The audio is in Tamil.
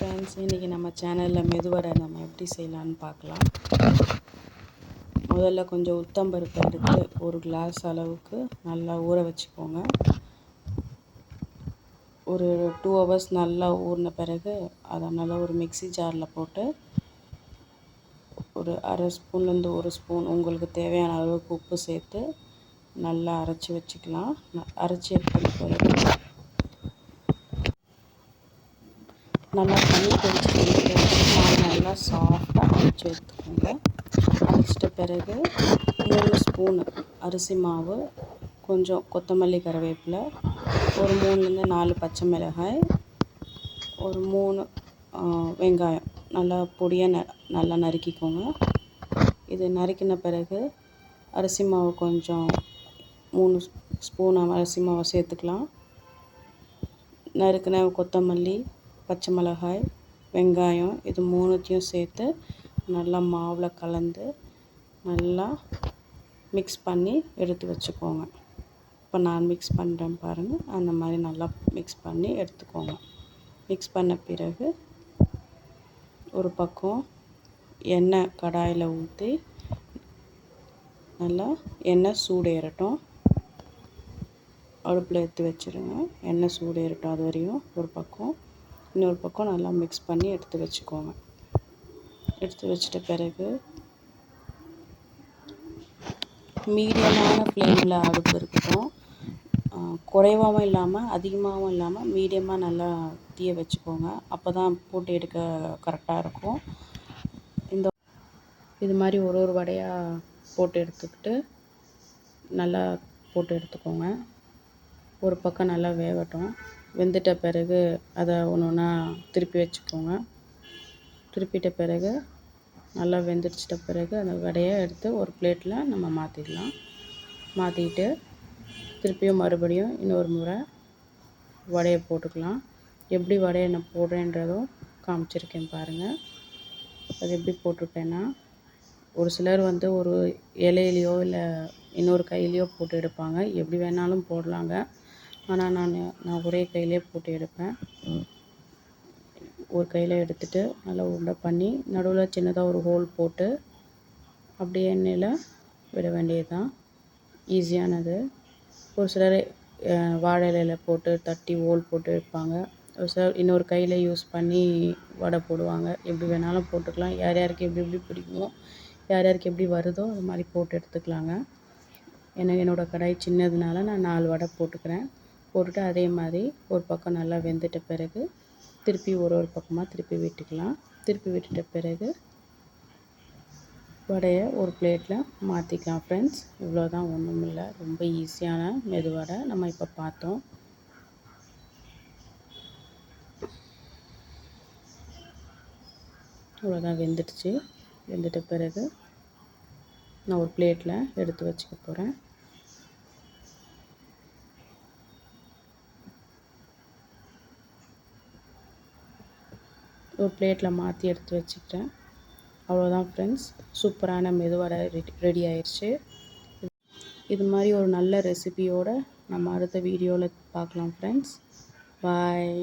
ஃப்ரெண்ட்ஸ், இன்றைக்கி நம்ம சேனலில் மெதுவடை நம்ம எப்படி செய்யலான்னு பார்க்கலாம். முதல்ல கொஞ்சம் உளுத்தம்பருப்பு எடுத்து ஒரு கிளாஸ் அளவுக்கு நல்லா ஊற வச்சுக்கோங்க. ஒரு 2 ஹவர்ஸ் நல்லா ஊறின பிறகு அதை நல்லா ஒரு மிக்ஸி ஜாரில் போட்டு ஒரு அரை ஸ்பூன்லேருந்து ஒரு ஸ்பூன் உங்களுக்கு தேவையான அளவுக்கு உப்பு சேர்த்து நல்லா அரைச்சி வச்சுக்கலாம். அரைச்சி எடுத்துகிட்டு பிறகு நல்லா தண்ணி கொதிச்சு நல்லா சாஃப்டாக அரைச்சி எடுத்துக்கோங்க. அரைச்சிட்ட பிறகு 3 ஸ்பூனு அரிசி மாவு, கொஞ்சம் கொத்தமல்லி கருவேப்பிலை, ஒரு 3லேருந்து 4 பச்சை மிளகாய், ஒரு 3 வெங்காயம் நல்லா பொடியாக நல்லா நறுக்கிக்கோங்க. இது நறுக்கின பிறகு அரிசி மாவு கொஞ்சம் 3 ஸ்பூன் அரிசி மாவை சேர்த்துக்கலாம். நறுக்கின கொத்தமல்லி, பச்சை மிளகாய், வெங்காயம் இது 3த்தையும் சேர்த்து நல்லா மாவில் கலந்து நல்லா மிக்ஸ் பண்ணி எடுத்து வச்சுக்கோங்க. இப்போ நான் மிக்ஸ் பண்ணுறேன் பாருங்கள், அந்த மாதிரி நல்லா மிக்ஸ் பண்ணி எடுத்துக்கோங்க. மிக்ஸ் பண்ண பிறகு ஒரு பக்கம் எண்ணெய் கடாயில் ஊற்றி நல்லா எண்ணெய் சூடேறட்டும். அடுப்பில் எடுத்து வச்சுருங்க. எண்ணெய் சூடேறட்டும். அது வரையும் ஒரு பக்கம், இன்னொரு பக்கம் நல்லா மிக்ஸ் பண்ணி எடுத்து வச்சுக்கோங்க. எடுத்து வச்சிட்ட பிறகு மீடியமான ஃப்ளேமில் அடுப்பு இருக்கட்டும். குறைவாகவும் இல்லாமல் அதிகமாகவும் இல்லாமல் மீடியமாக நல்லா தீய வச்சுக்கோங்க. அப்போ தான் போட்டு எடுக்க கரெக்டாக இருக்கும். இது மாதிரி ஒரு வடையாக போட்டு எடுத்துக்கிட்டு நல்லா போட்டு எடுத்துக்கோங்க. ஒரு பக்கம் நல்லா வேகட்டும். வெந்துட்ட பிறகு அதை ஒன்று ஒன்றா திருப்பி வச்சுக்கோங்க. திருப்பிட்ட பிறகு நல்லா வெந்துடுச்சிட்ட பிறகு அந்த வடையை எடுத்து ஒரு பிளேட்டில் நம்ம மாற்றிடலாம். மாற்றிக்கிட்டு திருப்பியும் மறுபடியும் இன்னொரு முறை வடையை போட்டுக்கலாம். எப்படி வடையை நான் போடுறேன்றதும் காமிச்சிருக்கேன் பாருங்கள். அது எப்படி போட்டிருப்பேன்னா, ஒரு சிலர் ஒரு இலையிலையோ இல்லை இன்னொரு கையிலையோ போட்டு எடுப்பாங்க. எப்படி வேணாலும் போடலாங்க. ஆனால் நான் ஒரே கையிலே போட்டு எடுப்பேன். ஒரு கையில் எடுத்துகிட்டு நல்லா உருண்டை பண்ணி நடுவில் சின்னதாக ஒரு ஹோல் போட்டு அப்படியே எண்ணெயில் விட வேண்டியது தான். ஈஸியானது. ஒரு சிலர் வாழை இலையில் போட்டு தட்டி ஹோல் போட்டு எடுப்பாங்க. ஒரு சிலர் இன்னொரு கையில் யூஸ் பண்ணி வடை போடுவாங்க. எப்படி வேணாலும் போட்டுக்கலாம். யார் யாருக்கு எப்படி எப்படி பிடிக்குமோ, யார் யாருக்கு எப்படி வருதோ அது மாதிரி போட்டு எடுத்துக்கலாங்க. என்னோடய கடாய் சின்னதுனால நான் 4 வடை போட்டுக்கிறேன். போட்டுட்டு அதே மாதிரி ஒரு பக்கம் நல்லா வெந்துட்ட பிறகு திருப்பி ஒரு பக்கமாக திருப்பி விட்டுக்கலாம். திருப்பி விட்டுட்ட பிறகு வடையை ஒரு பிளேட்டில் மாற்றிக்கலாம். ஃப்ரெண்ட்ஸ், இவ்வளோதான், ஒன்றும் இல்லை. ரொம்ப ஈஸியான மெதுவடை நம்ம இப்போ பார்த்தோம். இவ்வளோதான், வெந்துடுச்சு. வெந்துட்ட பிறகு நான் ஒரு பிளேட்டில் எடுத்து வச்சுக்க போகிறேன். ஒரு பிளேட்டில் மாற்றி எடுத்து வச்சுக்கிட்டேன். அவ்வளோதான் ஃப்ரெண்ட்ஸ், சூப்பரான மெதுவடை ரெடி ஆயிடுச்சு. இது மாதிரி ஒரு நல்ல ரெசிபியோடு நம்ம அடுத்த வீடியோவில் பார்க்கலாம் ஃப்ரெண்ட்ஸ். பாய்.